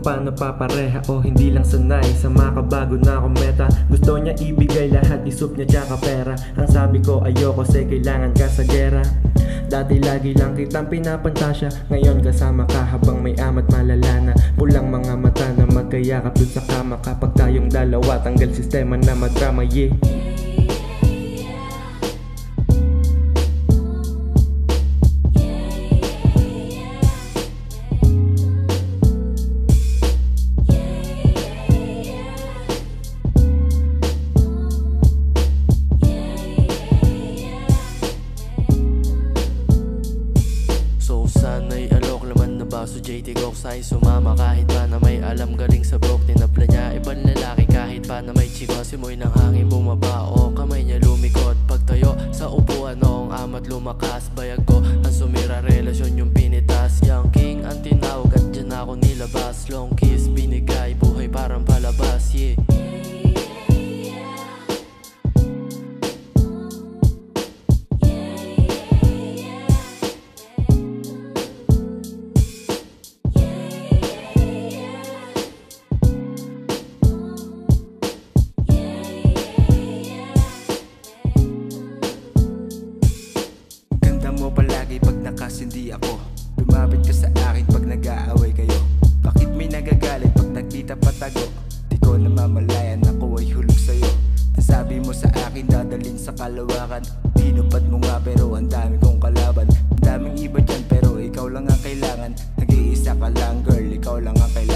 pa napapareha o hindi lang sanay sa makabago na kometa. Gusto niya ibigay lahat, isup niya tsaka pera. Ang sabi ko ayoko kasi kailangan ka sa gera. Dati lagi lang kitang pinapantasya, ngayon kasama ka habang may amat malala na. Pulang mga mata na magkayakap dun sa kama. Kapag tayong dalawa, tanggal sistema na madrama, yeah. Sana'y alok laman na baso JT Gox ay sumama. Kahit pa na may alam galing sa brok, tinapla niya ibang lalaki. Kahit pa na may chiko, simoy ng hangin bumaba o kamay niya lumikot. Pagtayo sa upuan noong amat lumakas, bayag ko ang sumira, relasyon yung pinitas. Young king ang tinawag at dyan ako nilabas. Long kiss binigay, buhay parang palabas, yeah. Palagi pag nakasindi ako, lumapit ka sa akin pag nag-aaway kayo. Bakit may nagagalit pag nagkita patago? Di ko namamalayan ako ay hulog sa'yo. Nasabi mo sa akin dadalhin sa kalawakan. Tinupad mo nga pero ang dami kong kalaban. Ang daming iba dyan pero ikaw lang ang kailangan. Nag-iisa ka lang girl, ikaw lang ang kailangan.